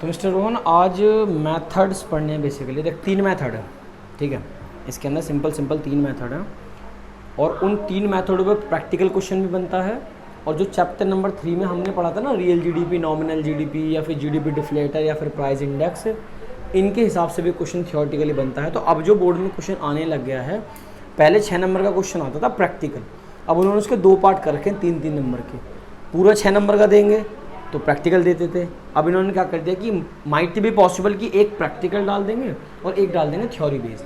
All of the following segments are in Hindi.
तो मिस्टर रोहन आज मेथड्स पढ़ने हैं बेसिकली। देख 3 मेथड है, ठीक है। इसके अंदर सिंपल 3 मेथड हैं और उन 3 मेथडों पे प्रैक्टिकल क्वेश्चन भी बनता है। और जो चैप्टर नंबर 3 में हमने पढ़ा था ना, रियल जीडीपी, नॉमिनल जीडीपी या फिर जीडीपी डिफ्लेटर या फिर प्राइस इंडेक्स, इनके हिसाब से भी क्वेश्चन थियोरेटिकली बनता है। तो अब जो बोर्ड में क्वेश्चन आने लग गया है, पहले 6 नंबर का क्वेश्चन आता था प्रैक्टिकल, अब उन्होंने उसके 2 पार्ट कर रखे हैं 3-3 नंबर के। पूरा 6 नंबर का देंगे तो प्रैक्टिकल देते थे, अब इन्होंने क्या कर दिया कि माइट भी पॉसिबल कि एक प्रैक्टिकल डाल देंगे और एक डाल देंगे थ्योरी बेस्ड,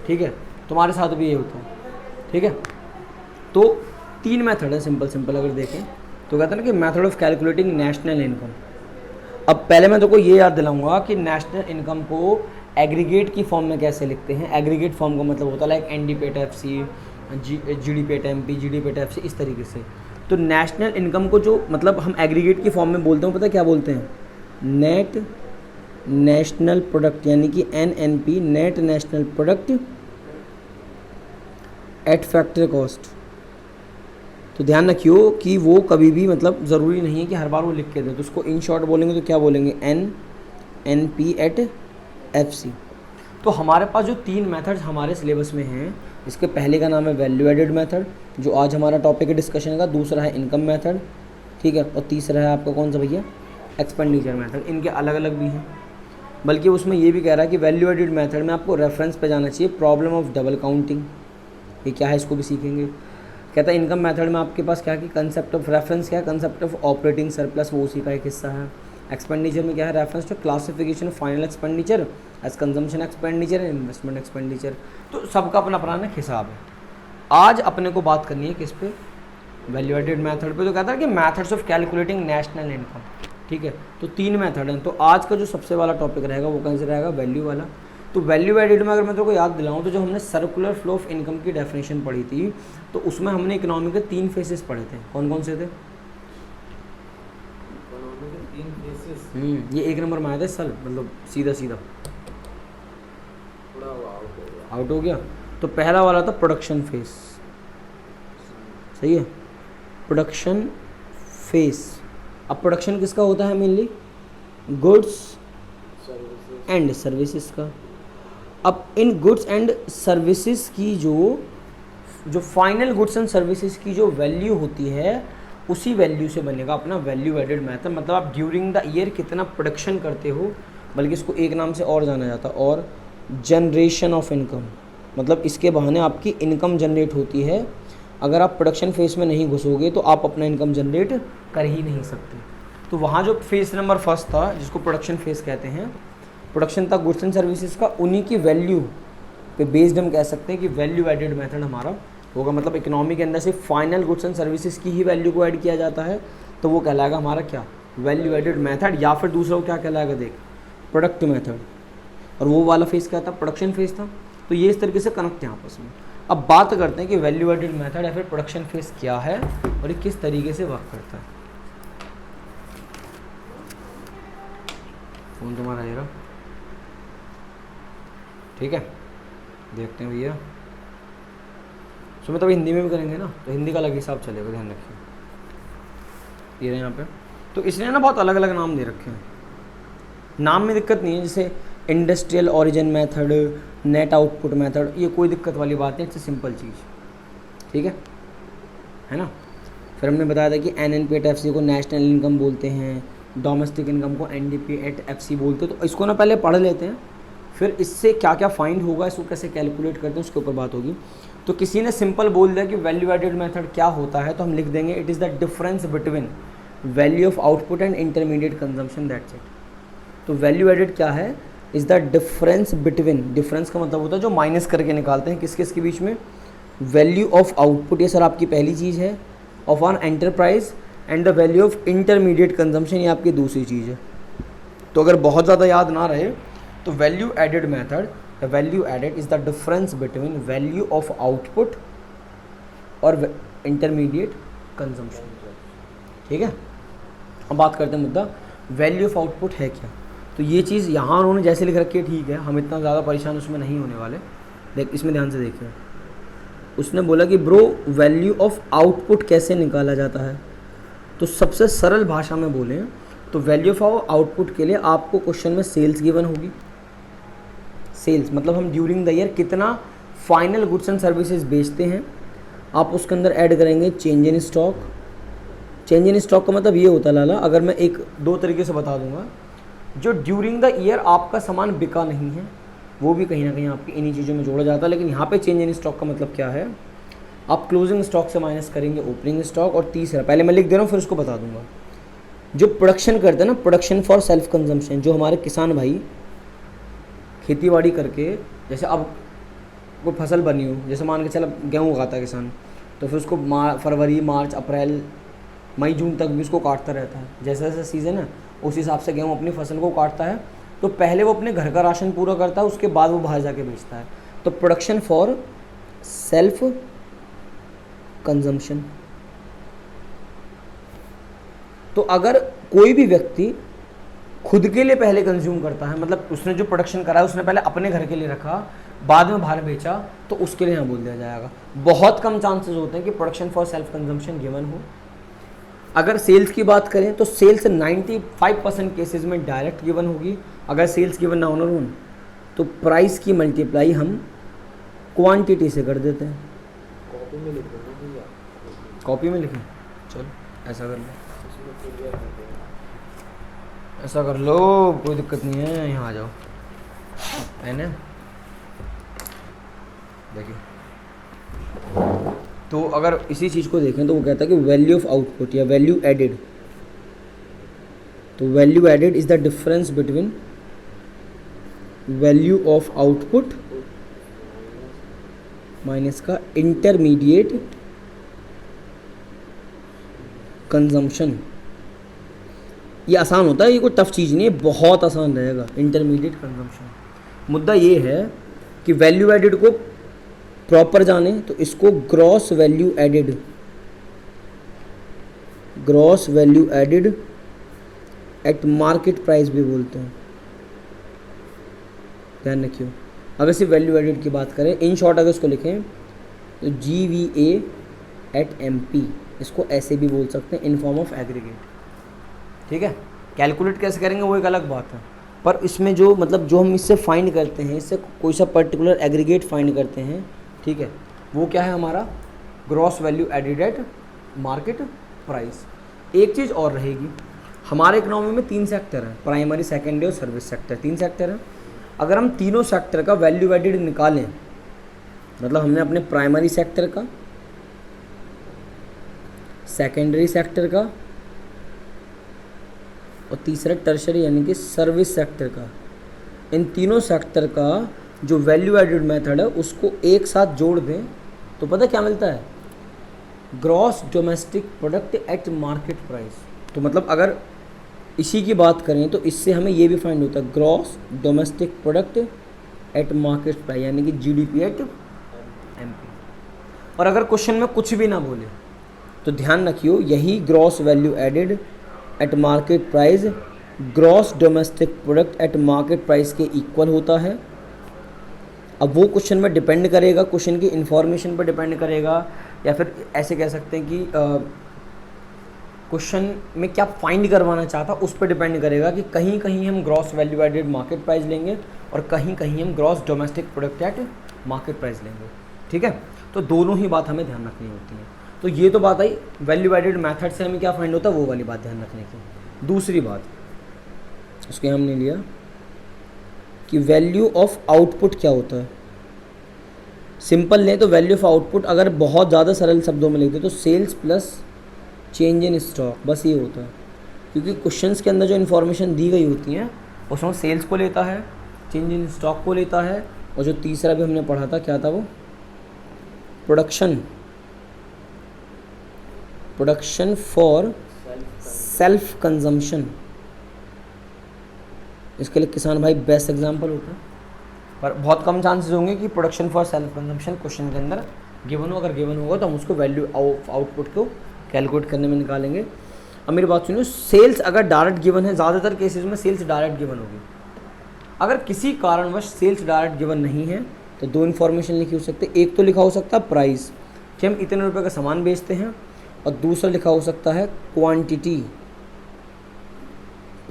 ठीक है। तुम्हारे साथ भी ये होता है, ठीक है। तो 3 मेथड है सिंपल अगर देखें तो कहते हैं ना कि method of calculating national income. अब पहले मैं तो ये याद दिलाऊंगा कि नेशनल इनकम को एग्रीगेट की फॉर्म में कैसे लिखते हैं। एग्रीगेट फॉर्म का मतलब होता है लाइक एनडीपेट एफसी, जीडीपेट एमपी, जीडीपेट एफसी, इस तरीके से। तो नेशनल इनकम को जो मतलब हम एग्रीगेट की फॉर्म में बोलते हैं, पता है क्या बोलते हैं? नेट नेशनल प्रोडक्ट, यानी कि NNP, net national product at factor cost. तो ध्यान रखियो कि वो कभी भी मतलब ज़रूरी नहीं है कि हर बार वो लिख के दे, तो उसको इन शॉर्ट बोलेंगे तो क्या बोलेंगे? NNP at FC. तो हमारे पास जो 3 मेथड्स हमारे सिलेबस में हैं, इसके पहले का नाम है वैल्यू एडेड मेथड, जो आज हमारा टॉपिक है डिस्कशन का। दूसरा है इनकम मेथड, ठीक है। और तीसरा है आपका कौन सा भैया? Expenditure method. इनके अलग अलग भी हैं, बल्कि उसमें ये भी कह रहा है कि वैल्यू एडेड मेथड में आपको रेफरेंस पे जाना चाहिए। प्रॉब्लम ऑफ डबल काउंटिंग, ये क्या है इसको भी सीखेंगे। कहता है इनकम मेथड में आपके पास क्या कि कंसेप्ट ऑफ रेफरेंस क्या है? कंसेप्ट ऑफ ऑपरेटिंग सरप्लस, वो उसी का एक हिस्सा है। एक्सपेंडिचर में क्या है? Reference to classification of final expenditure as consumption expenditure and investment expenditure. तो सबका अपना अपना हिसाब है। आज अपने को बात करनी है किस पे? वैल्यू एडेड मेथड पे। तो कहता है कि methods of calculating national income, ठीक है। तो 3 मेथड हैं। तो आज का जो सबसे वाला टॉपिक रहेगा वो कौन सा रहेगा? वैल्यू वाला। तो वैल्यू एडेड में अगर मैं तेरे को याद दिलाऊं तो जो हमने सर्कुलर फ्लो ऑफ इनकम की डेफिनेशन पढ़ी थी, तो उसमें हमने इकोनॉमी के 3 फेसेस पढ़े थे। कौन कौन से थे? ये 1 नंबर में आया था सल, मतलब सीधा आउट हो गया। तो पहला वाला था प्रोडक्शन फेस, सही है, प्रोडक्शन फेस। अब प्रोडक्शन किसका होता है? मेनली गुड्स एंड सर्विसेज का। अब इन गुड्स एंड सर्विसेज की जो फाइनल गुड्स एंड सर्विसेज की जो वैल्यू होती है, उसी वैल्यू से बनेगा अपना वैल्यू एडेड मेथड। मतलब आप ड्यूरिंग द ईयर कितना प्रोडक्शन करते हो, बल्कि इसको एक नाम से और जाना जाता है, और जनरेशन ऑफ इनकम। मतलब इसके बहाने आपकी इनकम जनरेट होती है। अगर आप प्रोडक्शन फेस में नहीं घुसोगे तो आप अपना इनकम जनरेट कर ही नहीं सकते। तो वहाँ जो फेस नंबर फर्स्ट था, जिसको प्रोडक्शन फेस कहते हैं, प्रोडक्शन था गुड्स एंड सर्विसेज का, उन्हीं की वैल्यू पे बेस्ड हम कह सकते हैं कि वैल्यू एडेड मेथड हमारा होगा। मतलब इकोनॉमी के अंदर से फाइनल गुड्स एंड सर्विसेज की ही वैल्यू को ऐड किया जाता है, तो वो कहलाएगा हमारा क्या? Value added method. या फिर दूसरा वो क्या कहलाएगा? देख, प्रोडक्ट मेथड। और वो वाला फेस क्या था? प्रोडक्शन फेस था। तो ये इस तरीके से कनेक्ट है आपस में। अब बात करते हैं कि वैल्यू एडेड मेथड या फिर प्रोडक्शन फेस क्या है और ये किस तरीके से वर्क करता है। फोन तुम्हारा है, ठीक है, देखते हैं भैया। सुबह तभी हिंदी में भी करेंगे ना, तो हिंदी का अलग हिसाब चलेगा, ध्यान रखिए। ये रहे यहाँ पे। तो इसलिए ना बहुत अलग अलग नाम दे रखे हैं। नाम में दिक्कत नहीं है, जैसे industrial origin method, net output method, ये कोई दिक्कत वाली बात नहीं, इट्स सिंपल चीज़, ठीक है ना। फिर हमने बताया था कि एनएनपी एट एफसी को नेशनल इनकम बोलते हैं, डोमेस्टिक इनकम को एनडीपी एट एफसी बोलते हैं। तो इसको ना पहले पढ़ लेते हैं, फिर इससे क्या क्या फाइंड होगा, इसको कैसे कैलकुलेट करते हैं, उसके ऊपर बात होगी। तो किसी ने सिंपल बोल दिया कि वैल्यू एडेड मेथड क्या होता है, तो हम लिख देंगे it is the difference between value of output and intermediate consumption, that's it. तो वैल्यू एडेड क्या है? Is the difference between, difference का मतलब होता है जो माइनस करके निकालते हैं किस किस के बीच में? वैल्यू ऑफ आउटपुट, ये सर आपकी पहली चीज़ है, ऑफ आन enterprise, and the value of intermediate consumption, ये आपकी दूसरी चीज़ है। तो अगर बहुत ज़्यादा याद ना रहे तो value added method, value added is the difference between value of output और इंटरमीडिएट कंजम्पशन, ठीक है। अब बात करते हैं मुद्दा वैल्यू ऑफ आउटपुट है क्या। तो ये चीज़ यहाँ उन्होंने जैसे लिख रखी है, ठीक है, हम इतना ज़्यादा परेशान उसमें नहीं होने वाले। देख इसमें ध्यान से देखिए, उसने बोला कि ब्रो वैल्यू ऑफ आउटपुट कैसे निकाला जाता है। तो सबसे सरल भाषा में बोलें तो वैल्यू ऑफ आउटपुट के लिए आपको क्वेश्चन में सेल्स गिवन होगी। सेल्स मतलब हम ड्यूरिंग द ईयर कितना फाइनल गुड्स एंड सर्विसेज बेचते हैं, आप उसके अंदर ऐड करेंगे change in stock. Change in stock का मतलब ये होता है लाला, अगर मैं एक दो तरीके से बता दूंगा, जो ड्यूरिंग द ईयर आपका सामान बिका नहीं है वो भी कहीं ना कहीं आपकी इन्हीं चीज़ों में जोड़ा जाता है। लेकिन यहाँ पे चेंज इन स्टॉक का मतलब क्या है, आप क्लोजिंग स्टॉक से माइनस करेंगे ओपनिंग स्टॉक। और तीसरा, पहले मैं लिख दे रहा हूँ फिर उसको बता दूंगा, जो प्रोडक्शन करते हैं ना, प्रोडक्शन फॉर सेल्फ कंजम्पशन, जो हमारे किसान भाई खेती बाड़ी करके, जैसे अब कोई फसल बनी हो, जैसे मान के चल गेहूँ उगाता है किसान, तो फिर उसको फरवरी मार्च अप्रैल मई जून तक भी उसको काटता रहता है। जैसा जैसा सीज़न है उस हिसाब से गेहूँ अपनी फसल को काटता है। तो पहले वो अपने घर का राशन पूरा करता है, उसके बाद वो बाहर जाके बेचता है। तो प्रोडक्शन फॉर सेल्फ कंजम्पशन। तो अगर कोई भी व्यक्ति खुद के लिए पहले कंज्यूम करता है, मतलब उसने जो प्रोडक्शन करा है उसने पहले अपने घर के लिए रखा, बाद में बाहर बेचा, तो उसके लिए यहाँ बोल दिया जाएगा। बहुत कम चांसेस होते हैं कि production for self consumption given हो। अगर सेल्स की बात करें तो सेल्स 95% केसेस में डायरेक्ट गिवन होगी। अगर सेल्स गिवन ना होना हो तो प्राइस की मल्टीप्लाई हम क्वांटिटी से कर देते हैं। कॉपी में लिख लो भैया, कॉपी में लिखें, चलो ऐसा कर लो, ऐसा कर लो, कोई दिक्कत नहीं है। यहाँ आ जाओ, है देखिए। तो अगर इसी चीज़ को देखें तो वो कहता है कि वैल्यू ऑफ आउटपुट या वैल्यू एडेड। तो value added is the difference between value of output minus का इंटरमीडिएट कंजम्पशन। ये आसान होता है, ये कोई टफ चीज़ नहीं है, बहुत आसान रहेगा। Intermediate consumption. मुद्दा ये है कि वैल्यू एडेड को प्रॉपर जाने तो इसको gross value added, gross value added at market price भी बोलते हैं, ध्यान रखियो। अगर सिर्फ वैल्यू एडेड की बात करें, इन शॉर्ट अगर इसको लिखें तो GVA एट MP, इसको ऐसे भी बोल सकते हैं, इन फॉर्म ऑफ एग्रीगेट। ठीक है, कैलकुलेट कैसे करेंगे वो एक अलग बात है, पर इसमें जो मतलब जो हम इससे फाइंड करते हैं, इससे कोई सा पर्टिकुलर एग्रीगेट फाइंड करते हैं, ठीक है, वो क्या है हमारा gross value added at market price. एक चीज़ और रहेगी, हमारे इकोनॉमी में 3 सेक्टर हैं, प्राइमरी, सेकेंडरी और सर्विस सेक्टर, 3 सेक्टर हैं। अगर हम तीनों सेक्टर का वैल्यू एडेड निकालें, मतलब हमने अपने प्राइमरी सेक्टर का, सेकेंडरी सेक्टर का और तीसरा टर्शरी यानी कि सर्विस सेक्टर का, इन तीनों सेक्टर का जो वैल्यू एडेड मेथड है उसको एक साथ जोड़ दें तो पता क्या मिलता है, gross domestic product at market price. तो मतलब अगर इसी की बात करें तो इससे हमें ये भी फाइंड होता है gross domestic product at market price, यानी कि GDP एट MP। और अगर क्वेश्चन में कुछ भी ना बोले तो ध्यान रखियो, यही gross value added at market price gross domestic product at market price के इक्वल होता है। अब वो क्वेश्चन में डिपेंड करेगा, क्वेश्चन की इन्फॉर्मेशन पर डिपेंड करेगा, या फिर ऐसे कह सकते हैं कि क्वेश्चन में क्या फाइंड करवाना चाहता उस पर डिपेंड करेगा कि कहीं कहीं हम gross value added market price लेंगे और कहीं कहीं हम gross domestic product at market price लेंगे। ठीक है, तो दोनों ही बात हमें ध्यान रखनी होती है। तो ये तो बात आई वैल्यू एडेड मेथड से हमें क्या फाइंड होता है, वो वाली बात ध्यान रखने की। दूसरी बात उसके हमने लिया कि वैल्यू ऑफ आउटपुट क्या होता है। सिंपल लें तो वैल्यू ऑफ आउटपुट अगर बहुत ज़्यादा सरल शब्दों में लिख दे तो sales plus change in stock, बस ये होता है। क्योंकि क्वेश्चंस के अंदर जो इन्फॉर्मेशन दी गई होती है उसमें सेल्स को लेता है, चेंज इन स्टॉक को लेता है, और जो तीसरा भी हमने पढ़ा था क्या था वो, प्रोडक्शन फॉर सेल्फ कंजम्पशन। इसके लिए किसान भाई बेस्ट एग्जांपल होता है, पर बहुत कम चांसेस होंगे कि production for self consumption question के अंदर गिवन हो। अगर गिवन होगा तो हम उसको वैल्यू ऑफ आउटपुट को कैलकुलेट करने में निकालेंगे। अब मेरी बात सुनिए, सेल्स अगर डायरेक्ट गिवन है, ज़्यादातर केसेस में सेल्स डायरेक्ट गिवन होगी। अगर किसी कारणवश सेल्स डायरेक्ट गिवन नहीं है तो दो इन्फॉर्मेशन लिखी हो सकती है। एक तो लिखा हो सकता है प्राइस कि हम इतने रुपए का सामान बेचते हैं, और दूसरा लिखा हो सकता है क्वांटिटी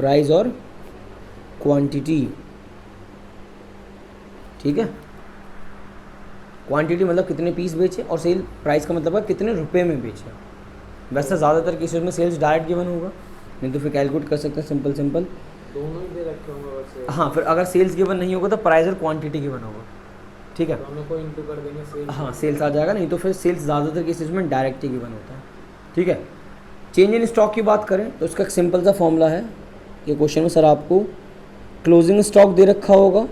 प्राइस और क्वांटिटी, ठीक है। क्वांटिटी मतलब कितने पीस बेचे, और सेल प्राइस का मतलब है कितने रुपए में बेचे। वैसे ज़्यादातर केसेस में सेल्स डायरेक्ट गिवन होगा, नहीं तो फिर कैलकुलेट कर सकते हैं सिंपल सिंपल। दोनों ही दे रखे होंगे वैसे। हाँ, फिर अगर सेल्स गिवन नहीं होगा तो प्राइस और क्वांटिटी गिवन होगा, ठीक है। तो हमें कोई इंटू कर देंगे सेल्स। हाँ, सेल्स आ जाएगा, नहीं तो फिर सेल्स ज़्यादातर केसेस में डायरेक्ट ही गिवन होता है, ठीक है। चेंज इन स्टॉक की बात करें तो इसका एक सिंपल सा फॉर्मूला है। ये क्वेश्चन में सर आपको क्लोजिंग स्टॉक दे रखा होगा,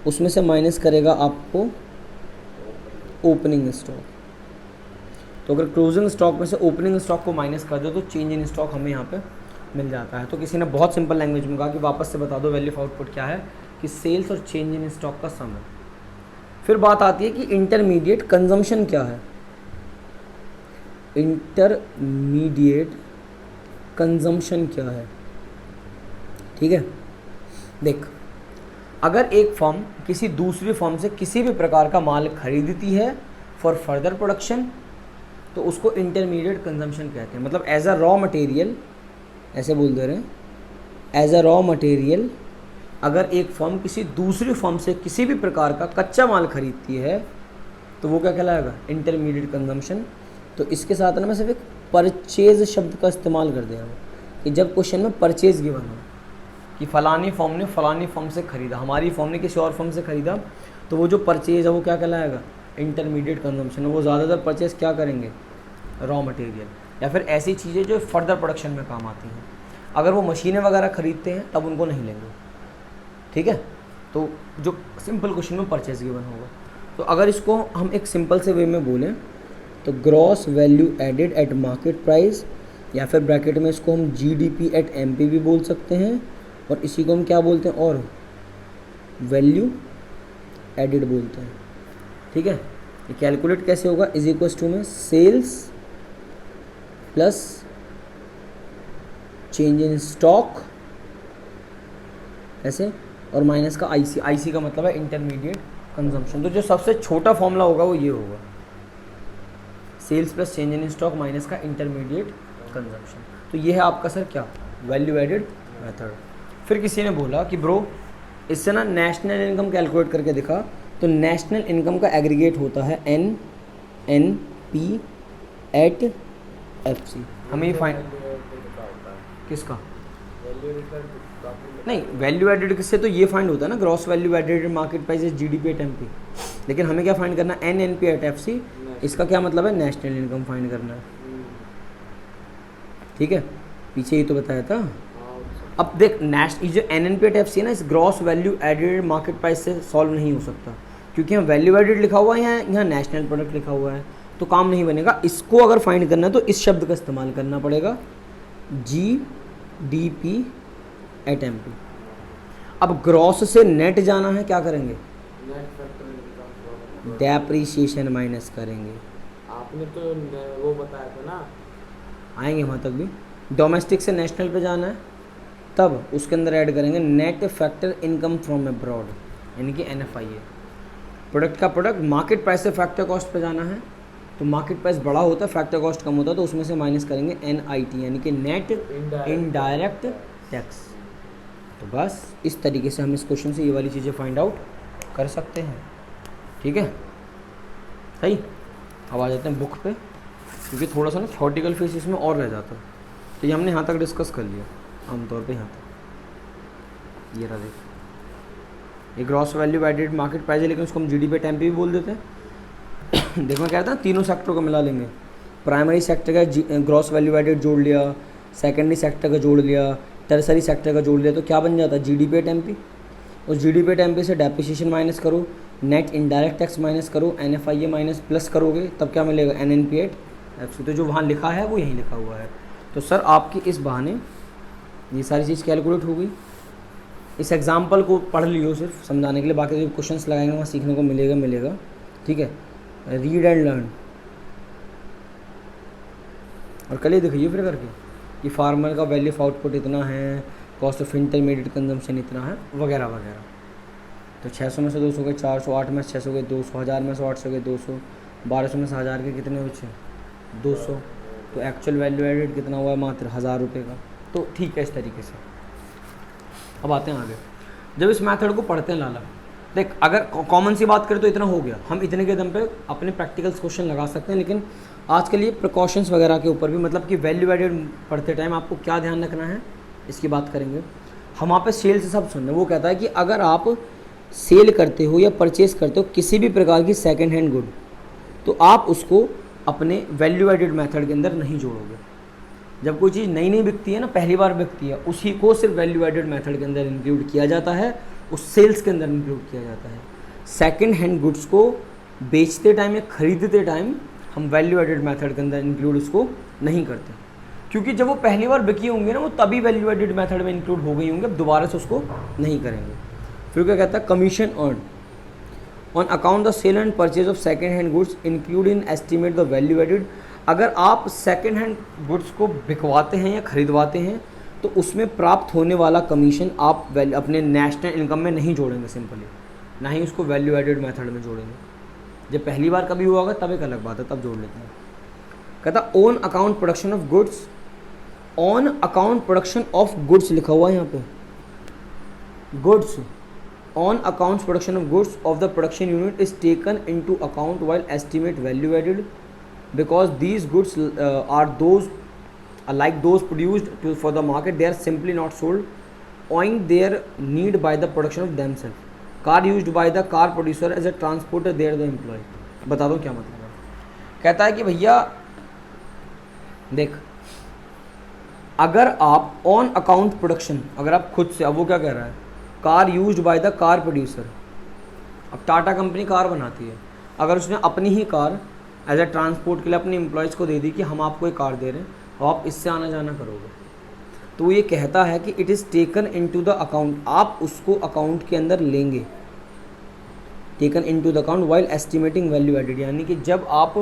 उसमें से माइनस करेगा आपको ओपनिंग स्टॉक। तो अगर क्लोजिंग स्टॉक में से ओपनिंग स्टॉक को माइनस कर दो तो चेंज इन स्टॉक हमें यहाँ पे मिल जाता है। तो किसी ने बहुत सिंपल लैंग्वेज में कहा कि वापस से बता दो वैल्यू ऑफ आउटपुट क्या है, कि सेल्स और चेंज इन स्टॉक का सम है। फिर बात आती है कि इंटरमीडिएट कंजम्पशन क्या है। इंटरमीडिएट कंजम्पशन क्या है, ठीक है। देख, अगर एक फर्म किसी दूसरी फर्म से किसी भी प्रकार का माल खरीदती है फॉर फर्दर प्रोडक्शन, तो उसको इंटरमीडिएट कंजम्पशन कहते हैं। मतलब एज अ रॉ मटेरियल, ऐसे बोल दे रहे हैं, एज अ रॉ मटेरियल अगर एक फर्म किसी दूसरी फर्म से किसी भी प्रकार का कच्चा माल खरीदती है तो वो क्या कहलाएगा, इंटरमीडिएट कंजम्पशन। तो इसके साथ ना मैं सिर्फ एक परचेज शब्द का इस्तेमाल कर दे रहा हूँ कि जब क्वेश्चन में परचेज गिवन हो कि फ़लानी फर्म ने फ़लानी फर्म से ख़रीदा, हमारी फर्म ने किसी और फर्म से ख़रीदा, तो वो जो परचेज है वो क्या कहलाएगा, इंटरमीडिएट कंजम्पशन। वो ज़्यादातर परचेज क्या करेंगे, रॉ मटेरियल या फिर ऐसी चीज़ें जो फर्दर प्रोडक्शन में काम आती हैं। अगर वो मशीनें वगैरह ख़रीदते हैं तब उनको नहीं लेंगे, ठीक है। तो जो सिंपल क्वेश्चन में परचेज गिवन होगा। तो अगर इसको हम एक सिंपल से वे में बोलें तो gross value added at market price, या फिर ब्रैकेट में इसको हम जीडीपी एट एमपी भी बोल सकते हैं, और इसी को हम क्या बोलते हैं, और वैल्यू एडेड बोलते हैं, ठीक है। ये कैलकुलेट कैसे होगा, इज इक्वल्स टू में sales plus change in stock ऐसे, और माइनस का आईसी। आईसी का मतलब है इंटरमीडिएट कंजम्पशन। तो जो सबसे छोटा फॉर्मूला होगा वो ये होगा, sales plus change in stock minus का इंटरमीडिएट कंजम्पशन। तो ये है आपका सर क्या, वैल्यू एडेड मेथड। फिर किसी ने बोला कि ब्रो इससे ना नेशनल इनकम कैलकुलेट करके दिखा। तो नेशनल इनकम का एग्रीगेट होता है NNP एट FC। हमें ये फाइंड, किसका, नहीं वैल्यू एडेड किससे, तो ये फाइंड होता है ना gross value added market price GDP at MP. लेकिन हमें क्या फाइंड करना है, NNP एट FC। इसका क्या मतलब है, नेशनल इनकम फाइंड करना है, ठीक है। पीछे ये तो बताया था। अब देख ये जो NNP एट FC है ना, इस gross value added market price से सॉल्व नहीं हो सकता, क्योंकि यहाँ वैल्यू एडेड लिखा हुआ है, यहाँ नेशनल प्रोडक्ट लिखा हुआ है, तो काम नहीं बनेगा। इसको अगर फाइंड करना है तो इस शब्द का इस्तेमाल करना पड़ेगा, GDP एट MP। अब ग्रॉस से नेट जाना है, क्या करेंगे, डेप्रीशिएशन माइनस करेंगे। आपने तो वो बताया था ना, आएंगे वहाँ तक भी। डोमेस्टिक से नेशनल पे जाना है, तब उसके अंदर ऐड करेंगे net factor income from abroad, यानी कि NFIA। प्रोडक्ट का प्रोडक्ट मार्केट प्राइस से फैक्टर कॉस्ट पे जाना है, तो मार्केट प्राइस बड़ा होता है, फैक्टर कॉस्ट कम होता है, तो उसमें से माइनस करेंगे NIT, यानी कि नेट इनडायरेक्ट टैक्स। तो बस इस तरीके से हम इस क्वेश्चन से ये वाली चीज़ें फाइंड आउट कर सकते हैं, ठीक है, सही। अब आ जाते हैं बुक पे, क्योंकि थोड़ा सा ना थ्योरेटिकल फेस इसमें और रह जाता है। तो ये हमने यहाँ तक डिस्कस कर लिया आमतौर पे, यहाँ तक ये रहा। देख, ये gross value added market price है, लेकिन उसको हम GDP एट MP भी बोल देते हैं। देखो मैं कहता हूँ तीनों सेक्टरों को मिला लेंगे, प्राइमरी सेक्टर का ग्रॉस वैल्यू एडेड जोड़ लिया, सेकेंडरी सेक्टर का जोड़ लिया, टर्सरी सेक्टर का जोड़ लिया, तो क्या बन जाता है, GDP एट MP। उस GDP एट MP से डेप्रिसिएशन माइनस करो, नेट इनडायरेक्ट टैक्स माइनस करो, NFIA माइनस प्लस करोगे, तब क्या मिलेगा, NNP एट FC। तो जो वहाँ लिखा है वो यहीं लिखा हुआ है। तो सर आपकी इस बहाने ये सारी चीज़ कैलकुलेट हो गई। इस एग्जाम्पल को पढ़ लियो सिर्फ समझाने के लिए, बाकी जो क्वेश्चंस लगाएंगे वहाँ सीखने को मिलेगा, ठीक है। रीड एंड लर्न, और कल ही देखिए फिर करके कि फार्मर का वैल्यू ऑफ आउटपुट इतना है, कॉस्ट ऑफ इंटरमीडिएट कंजम्पशन इतना है, वगैरह वगैरह। तो 600 में से 200 गए 400, 8 में से 600 गए 200, 1000 में से 800 गए 200, 1200 में से 1000 के कितने बचे, 200। तो एक्चुअल वैल्यू एडेड कितना हुआ है, मात्र 1000 रुपये का। तो ठीक है, इस तरीके से अब आते हैं आगे। जब इस मेथड को पढ़ते हैं लाला, देख अगर कॉमन सी बात करें तो इतना हो गया, हम इतने के दम पे अपने प्रैक्टिकल्स क्वेश्चन लगा सकते हैं, लेकिन आज के लिए प्रिकॉशंस वगैरह के ऊपर भी, मतलब कि वैल्यू एडेड पढ़ते टाइम आपको क्या ध्यान रखना है इसकी बात करेंगे हम। वहाँ पे सेल से सब सुनना, वो कहता है कि अगर आप सेल करते हो या परचेस करते हो किसी भी प्रकार की सेकेंड हैंड गुड, तो आप उसको अपने वैल्यू एडेड मेथड के अंदर नहीं जोड़ोगे। जब कोई चीज़ नई नई बिकती है ना, पहली बार बिकती है, उसी को सिर्फ वैल्यू एडेड मेथड के अंदर इंक्लूड किया जाता है, उस सेल्स के अंदर इंक्लूड किया जाता है। सेकेंड हैंड गुड्स को बेचते टाइम या खरीदते टाइम हम वैल्यू एडेड मेथड के अंदर इंक्लूड उसको नहीं करते, क्योंकि जब वो पहली बार बिकी होंगे ना, वो तभी वैल्यू एडेड मेथड में इंक्लूड हो गई होंगे, अब दोबारा से उसको नहीं करेंगे। फिर क्या कहता है, commission earn on account the sale and purchase of second hand goods include in estimate the value added. अगर आप सेकेंड हैंड गुड्स को बिकवाते हैं या खरीदवाते हैं तो उसमें प्राप्त होने वाला कमीशन आप अपने नेशनल इनकम में नहीं जोड़ेंगे सिंपली, ना ही उसको वैल्यू एडेड मेथड में जोड़ेंगे। जब पहली बार कभी हुआ होगा तब एक अलग बात है, तब जोड़ लेते हैं। कहता on account production of goods, on account production of goods लिखा हुआ है यहाँ पे, goods on account production of goods of the production unit is taken into account while estimate value added because these goods are like those produced for the market, they are simply not sold owing their need by the production of themselves. Car used by the car producer as a transporter, they are the employee. बता दो क्या मतलब है। कहता है कि भैया देख, अगर आप ऑन अकाउंट प्रोडक्शन, अगर आप खुद से, अब वो क्या कह रहा है, car used by the car producer. अब टाटा कंपनी कार बनाती है, अगर उसने अपनी ही कार एज ए ट्रांसपोर्ट के लिए अपने एम्प्लॉयज़ को दे दी कि हम आपको एक कार दे रहे हैं और आप इससे आना जाना करोगे, तो ये कहता है कि it is taken into the account, आप उसको अकाउंट के अंदर लेंगे, taken into the account while estimating value added. यानी कि जब आप,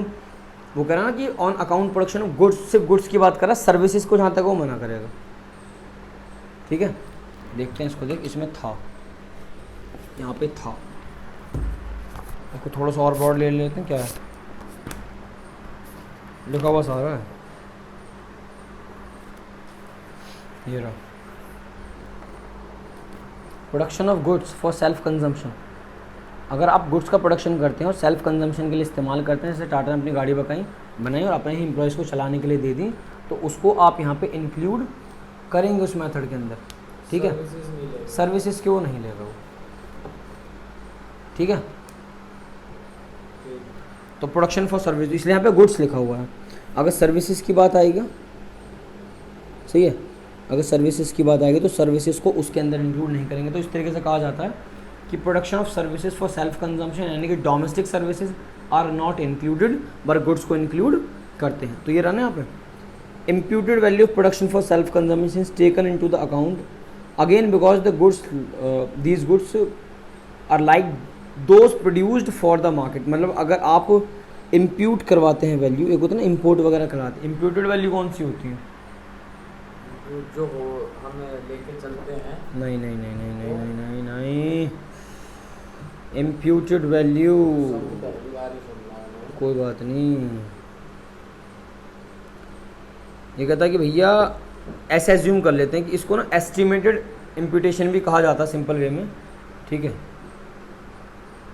वो कह रहा ना कि on account production of goods, सिर्फ गुड्स की बात कर रहा है, सर्विसेज को जहाँ तक वो मना करेगा। ठीक है, देखते हैं इसको, देख इसमें था, यहाँ पे था, इसको थोड़ा सा और ब्रॉड ले लेते हैं, क्या है लिखा हुआ सारा है, ये रहा, production of goods for self consumption. अगर आप गुड्स का प्रोडक्शन करते हैं और सेल्फ कंजम्पशन के लिए इस्तेमाल करते हैं, जैसे टाटा ने अपनी गाड़ी बनाई और अपने ही एम्प्लॉयज़ को चलाने के लिए दे दी, तो उसको आप यहाँ पे इंक्लूड करेंगे उस मेथड के अंदर। ठीक है, सर्विसेज क्यों नहीं लेगा वो। ठीक है, तो प्रोडक्शन फॉर सर्विस, इसलिए यहाँ पे गुड्स लिखा हुआ है। अगर सर्विसेज की बात आएगी, सही है, अगर सर्विसेज की बात आएगी तो सर्विसेज को उसके अंदर इंक्लूड नहीं करेंगे। तो इस तरीके से कहा जाता है कि production of services for self consumption, यानी कि domestic services are not included but goods को इंक्लूड करते हैं। तो ये रहा ना यहाँ पे, imputed value of production for self consumption is taken into the account again because the goods, these goods are like those produced for the market. मतलब अगर आप इम्प्यूट करवाते हैं वैल्यू, एक होता है ना इम्पोर्ट वगैरह कराते हैं, इम्प्यूटेड वैल्यू कौन सी होती है, जो हो हम लेके चलते हैं। नहीं नहीं नहीं नहीं नहीं नहीं नहीं नहीं, इम्प्यूटेड वैल्यू, कोई बात नहीं। ये कहता है कि भैया ऐसे एज्यूम कर लेते हैं कि इसको ना एस्टिमेटेड इम्प्यूटेशन भी कहा जाता है सिंपल वे में। ठीक है,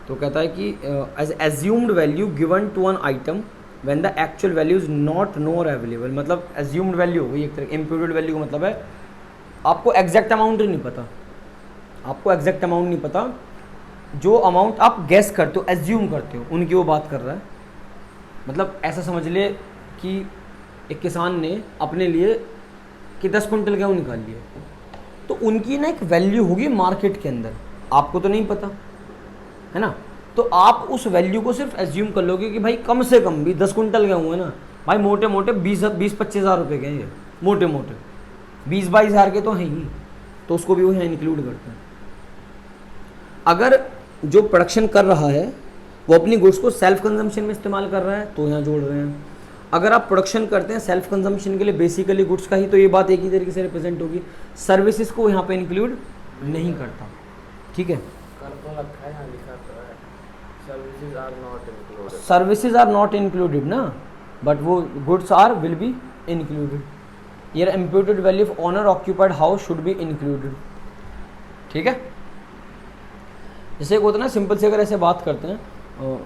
तो कहता है कि as assumed value given to an item when the actual value is not nor available. मतलब एज्यूम्ड वैल्यू हो गई एक तरह, इम्प्यूटेड वैल्यू का मतलब है आपको एग्जैक्ट अमाउंट नहीं पता, आपको एग्जैक्ट अमाउंट नहीं पता, जो अमाउंट आप गेस करते हो, एज्यूम करते हो, उनकी वो बात कर रहा है। मतलब ऐसा समझ ले कि एक किसान ने अपने लिए कि 10 कुंटल गेहूँ निकाल लिए, तो उनकी ना एक वैल्यू होगी मार्केट के अंदर, आपको तो नहीं पता है ना, तो आप उस वैल्यू को सिर्फ एज्यूम कर लोगे कि भाई कम से कम भी 10 कुंटल गेहूँ है ना भाई, मोटे मोटे 20-25 हज़ार रुपये के हैं ये, मोटे मोटे 20-22 हज़ार के तो हैं ही, तो उसको भी वो यहाँ इंक्लूड करते हैं। अगर जो प्रोडक्शन कर रहा है वो अपनी गुड्स को सेल्फ कंजम्पशन में इस्तेमाल कर रहा है तो यहाँ जोड़ रहे हैं। अगर आप प्रोडक्शन करते हैं सेल्फ कंजम्पशन के लिए बेसिकली गुड्स का ही, तो ये बात एक ही तरीके से रिप्रेजेंट होगी। सर्विसेज को यहाँ पे इंक्लूड नहीं करता। ठीक है, कर तो रखा है, यहाँ लिखा तो है services are not included, services are not included ना, बट वो goods are will be included. ये imputed value of owner occupied house should be included. ठीक है। जैसे एक होता है ना सिंपल से, अगर ऐसे बात करते हैं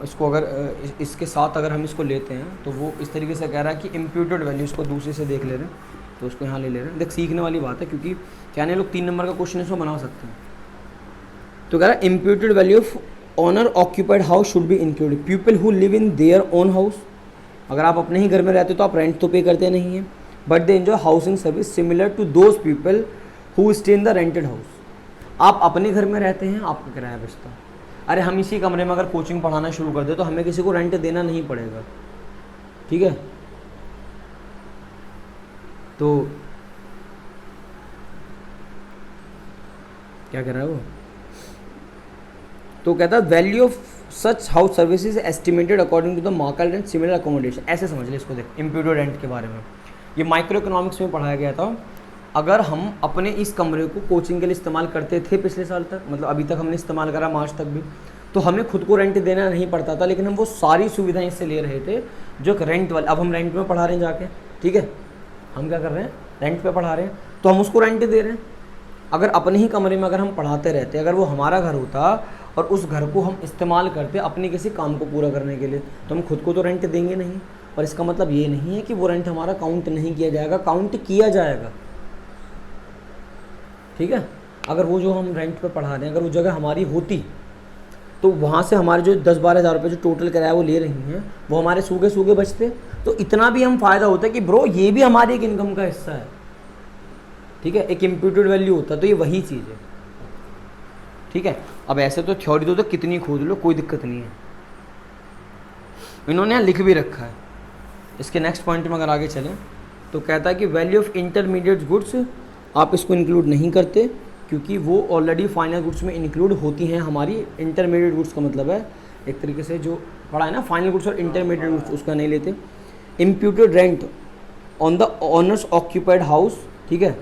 इसको, अगर इसके साथ अगर हम इसको लेते हैं तो वो इस तरीके से कह रहा है कि इम्प्यूटेड वैल्यू, इसको दूसरे से देख ले रहे हैं तो उसको यहाँ ले रहे हैं। देख सीखने वाली बात है, क्योंकि क्या नहीं लोग 3 नंबर का क्वेश्चन इसमें बना सकते हैं। तो कह रहा है imputed value of owner occupied house should be included people who live in their own house. अगर आप अपने ही घर में रहते हो तो आप रेंट तो पे करते नहीं हैं, but they enjoy housing service similar to those people who stay in the rented house. आप अपने घर में रहते हैं, आपका किराया बचता है। अरे हम इसी कमरे में अगर कोचिंग पढ़ाना शुरू कर दे तो हमें किसी को रेंट देना नहीं पड़ेगा, ठीक है। तो क्या कह रहा है वो, तो कहता है value of such house services estimated according to the market rent similar accommodation. ऐसे समझ ले इसको, देख इम्प्यूटेड रेंट के बारे में ये माइक्रो इकोनॉमिक्स में पढ़ाया गया था। अगर हम अपने इस कमरे को कोचिंग के लिए इस्तेमाल करते थे पिछले साल तक, मतलब अभी तक हमने इस्तेमाल करा मार्च तक भी, तो हमें खुद को रेंट देना नहीं पड़ता था, लेकिन हम वो सारी सुविधाएं इससे ले रहे थे जो रेंट वाले। अब हम रेंट में पढ़ा रहे हैं जाके, ठीक है, हम क्या कर रहे हैं, रेंट पे पढ़ा रहे हैं, तो हम उसको रेंट दे रहे हैं। अगर अपने ही कमरे में अगर हम पढ़ाते रहते, अगर वो हमारा घर होता और उस घर को हम इस्तेमाल करते अपने किसी काम को पूरा करने के लिए, तो हम खुद को तो रेंट देंगे नहीं। और इसका मतलब ये नहीं है कि वो रेंट हमारा काउंट नहीं किया जाएगा, काउंट किया जाएगा, ठीक है। अगर वो जो हम रेंट पे पढ़ा रहे हैं अगर वो जगह हमारी होती तो वहाँ से हमारे जो 10-12 हज़ार रुपये जो टोटल किराया वो ले रही हैं वो हमारे सूखे सूखे बचते, तो इतना भी हम फ़ायदा होता है कि ब्रो ये भी हमारी एक इनकम का हिस्सा है, ठीक है। एक इम्प्यूटेड वैल्यू होता है, तो ये वही चीज़ है, ठीक है। अब ऐसे तो थ्योरी तो कितनी खोज लो, कोई दिक्कत नहीं है। इन्होंने यहाँ लिख भी रखा है। इसके नेक्स्ट पॉइंट में अगर आगे चलें तो कहता है कि वैल्यू ऑफ इंटरमीडिएट गुड्स, आप इसको इंक्लूड नहीं करते क्योंकि वो ऑलरेडी फाइनल गुड्स में इंक्लूड होती हैं हमारी। इंटरमीडिएट गुड्स का मतलब है एक तरीके से जो पढ़ा है ना फाइनल गुड्स और इंटरमीडिएट गुड्स, उसका नहीं लेते। Imputed rent on the owners occupied house, ठीक है,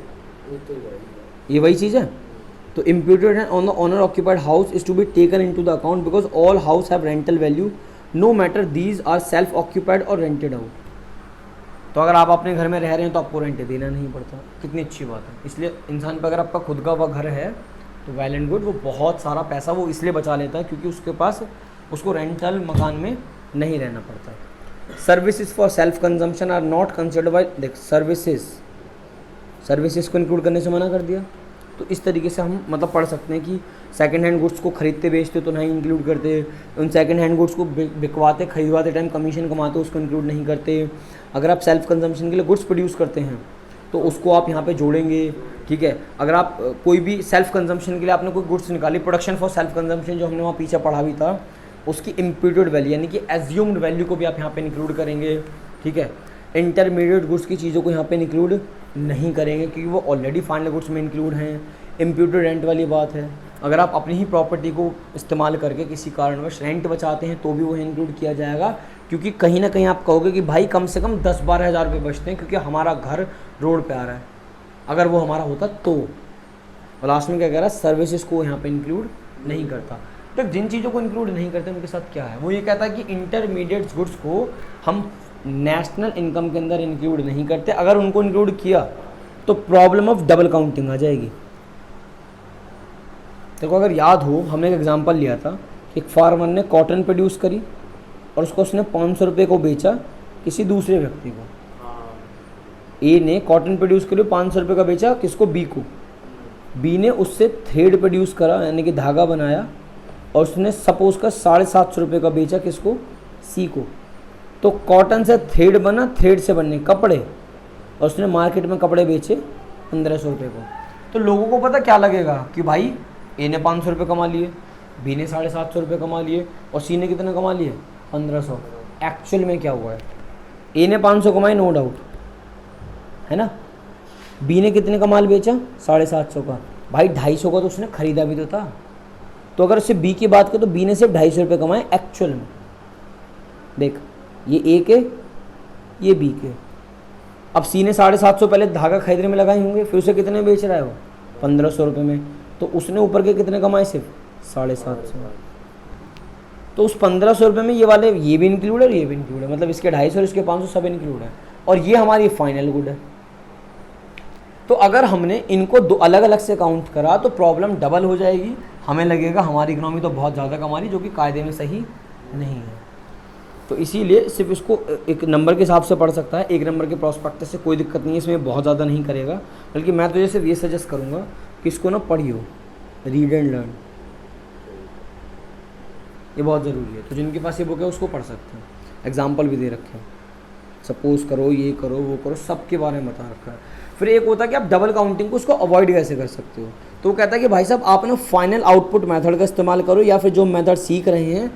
ये वही चीज़ है। तो imputed rent on the owner occupied house is to be taken into the account because all house have rental value no matter these are self occupied और रेंटेड आउट। तो अगर आप अपने घर में रह रहे हैं तो आपको रेंट देना नहीं पड़ता, कितनी अच्छी बात है। इसलिए इंसान पर अगर आपका खुद का वह घर है तो वेल एंड गुड, वो बहुत सारा पैसा वो इसलिए बचा लेता है क्योंकि उसके पास उसको रेंटल मकान में नहीं रहना पड़ता। Services for self consumption are not considered by, देख सर्विसेज को इंक्लूड करने से मना कर दिया। तो इस तरीके से हम मतलब पढ़ सकते हैं कि सेकंड हैंड गुड्स को खरीदते बेचते तो नहीं इंक्लूड करते, उन सेकंड हैंड गुड्स को बिकवाते खरीदवाते टाइम कमीशन कमाते उसको इंक्लूड नहीं करते। अगर आप सेल्फ कंजम्पशन के लिए गुड्स प्रोड्यूस करते हैं तो उसको आप यहाँ पे जोड़ेंगे, ठीक है। अगर आप कोई भी सेल्फ कंजम्पशन के लिए आपने कोई गुड्स निकाली, प्रोडक्शन फॉर सेल्फ कंजम्पशन जो हमने वहाँ पीछे पढ़ा भी था, उसकी इम्प्यूटेड वैल्यू यानी कि एज्यूम्ड वैल्यू को भी आप यहाँ पे इंक्लूड करेंगे, ठीक है। इंटरमीडिएट गुड्स की चीज़ों को यहाँ पे इंक्लूड नहीं करेंगे क्योंकि वो ऑलरेडी फाइनल गुड्स में इंक्लूड हैं। इम्प्यूटेड रेंट वाली बात है, अगर आप अपनी ही प्रॉपर्टी को इस्तेमाल करके किसी कारणवश रेंट बचाते हैं तो भी वो इंक्लूड किया जाएगा, क्योंकि कहीं ना कहीं आप कहोगे कि भाई कम से कम 10-12 हज़ार रुपये बचते हैं क्योंकि हमारा घर रोड पे आ रहा है। अगर वो हमारा होता तो लास्ट में क्या कह रहा है, सर्विसेज को यहाँ पे इंक्लूड नहीं करता। तो जिन चीज़ों को इंक्लूड नहीं करते उनके साथ क्या है, वो ये कहता है कि इंटरमीडिएट गुड्स को हम नेशनल इनकम के अंदर इंक्लूड नहीं करते। अगर उनको इंक्लूड किया तो प्रॉब्लम ऑफ डबल काउंटिंग आ जाएगी। देखो अगर याद हो, हमने एक एग्जांपल लिया था कि एक फार्मर ने कॉटन प्रोड्यूस करी और उसको उसने 500 रुपये को बेचा किसी दूसरे व्यक्ति को। ए ने कॉटन प्रोड्यूस करी 500 रुपये का बेचा किसको, बी को। बी ने उससे थ्रेड प्रोड्यूस करा यानी कि धागा बनाया और उसने सपोज का 750 रुपये का बेचा किसको, सी को। तो कॉटन से थ्रेड बना, थ्रेड से बनने कपड़े, और उसने मार्केट में कपड़े बेचे 1500 रुपये को। तो लोगों को पता क्या लगेगा कि भाई ए ने 500 रुपये कमा लिए, बी ने 750 रुपये कमा लिए और सी ने कितने कमा लिए, 1500। एक्चुअल में क्या हुआ है, ए ने 500 कमाए नो डाउट, है ना। बी ने कितने का माल बेचा, 750 का। भाई 250 का तो उसने खरीदा भी तो था। तो अगर उससे बी की बात करें तो बी ने सिर्फ 250 रुपये कमाए एक्चुअल में। देख ये ए के, ये बी के। अब सी ने 750 पहले धागा खरीदने में लगाए होंगे, फिर उसे कितने बेच रहा है वो, 1500 रुपये में। तो उसने ऊपर के कितने कमाए, सिर्फ 750। तो उस 1500 रुपये में ये वाले ये भी इंक्लूड है और ये भी इंक्लूड है, मतलब इसके 250 और इसके 500 सब इंक्लूड है। और ये हमारी फाइनल गुड है। तो अगर हमने इनको दो अलग अलग से काउंट करा तो प्रॉब्लम डबल हो जाएगी, हमें लगेगा हमारी इकोनॉमी तो बहुत ज़्यादा कमा रही, जो कि कायदे में सही नहीं है। तो इसीलिए सिर्फ इसको एक नंबर के हिसाब से पढ़ सकता है, एक नंबर के प्रॉस्पेक्टस से कोई दिक्कत नहीं है, इसमें बहुत ज़्यादा नहीं करेगा। बल्कि मैं तुझे सिर्फ ये सजेस्ट करूँगा कि इसको ना पढ़ियो, रीड एंड लर्न, ये बहुत ज़रूरी है। तो जिनके पास ये बुक है उसको पढ़ सकते हैं, एग्जाम्पल भी दे रखे हैं, सपोज करो, ये करो, वो करो, सब के बारे में बता रखा है। फिर एक होता है कि आप डबल काउंटिंग को उसको अवॉइड कैसे कर सकते हो। तो वो कहता है कि भाई साहब आप ना फाइनल आउटपुट मेथड का इस्तेमाल करो, या फिर जो मेथड सीख रहे हैं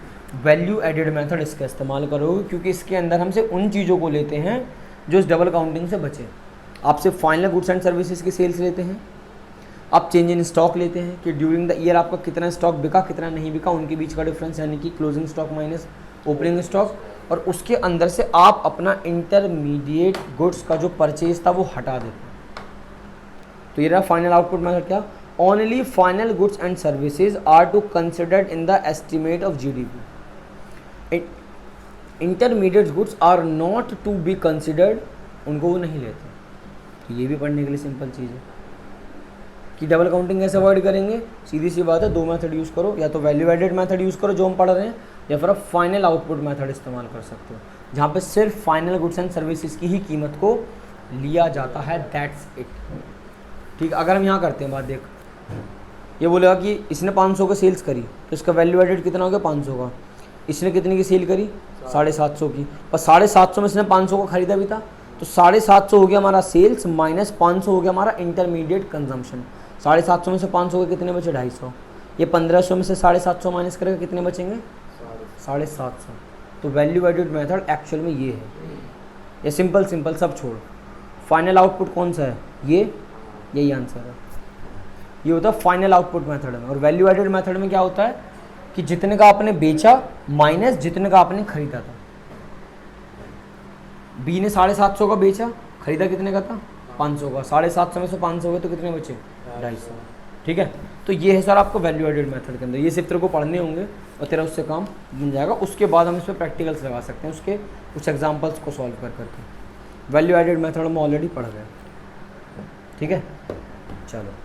वैल्यू एडेड मेथड इसका इस्तेमाल करोगे, क्योंकि इसके अंदर हमसे उन चीज़ों को लेते हैं जो इस डबल काउंटिंग से बचे। आपसे फाइनल गुड्स एंड सर्विसेज की सेल्स लेते हैं, आप चेंज इन स्टॉक लेते हैं कि ड्यूरिंग द ईयर आपका कितना स्टॉक बिका, कितना नहीं बिका, उनके बीच का डिफरेंस, यानी कि closing stock minus opening stock, और उसके अंदर से आप अपना इंटरमीडिएट गुड्स का जो परचेज था वो हटा देते हैं। तो ये रहा फाइनल आउटपुट मेथड। क्या? Only final goods and services are to considered in the estimate of GDP, intermediate goods are not to be considered, उनको वो नहीं लेते। तो ये भी पढ़ने के लिए सिंपल चीज़ है कि डबल काउंटिंग कैसे अवॉइड करेंगे। सीधी सी बात है, दो मेथड यूज़ करो, या तो वैल्यू एडेड मेथड यूज़ करो जो हम पढ़ रहे हैं, या फिर आप फाइनल आउटपुट मेथड इस्तेमाल कर सकते हो, जहाँ पे सिर्फ फाइनल गुड्स एंड सर्विसेज की ही कीमत को लिया जाता है, दैट्स इट। ठीक, अगर हम यहाँ करते हैं बात, देख ये बोलेगा कि इसने 500 का सेल्स करी तो इसका वैल्यू एडेड कितना हो गया, 500 का। इसने कितने की सेल करी, 750 की, और 750 में इसने 500 का खरीदा भी था, तो 750 हो गया हमारा सेल्स, माइनस 500 हो गया हमारा इंटरमीडिएट कंजम्पशन। 750 में से 500 के कितने बचे, 250। ये 1500 में से 750 माइनस करेगा, कितने बचेंगे, 750। तो वैल्यू एडेड मेथड एक्चुअल में ये है। ये सिंपल सिंपल सब छोड़, फाइनल आउटपुट कौन सा है, ये, यही आंसर है। ये होता है फाइनल आउटपुट मेथड में। और वैल्यू एडेड मेथड में क्या होता है कि जितने का आपने बेचा माइनस जितने का आपने खरीदा था। बी ने 750 का बेचा, खरीदा कितने का था, 500 का, 750 में से 500 गए तो कितने बचे, 250। ठीक है, तो ये है सर आपको वैल्यू एडेड मेथड के अंदर, ये सिर्फ तेरे को पढ़ने होंगे और तेरा उससे काम बन जाएगा। उसके बाद हम इस पर प्रैक्टिकल्स लगा सकते हैं, उसके कुछ एग्जाम्पल्स को सॉल्व कर करके। वैल्यू एडेड मेथड हम ऑलरेडी पढ़ गए। ठीक है, चलो।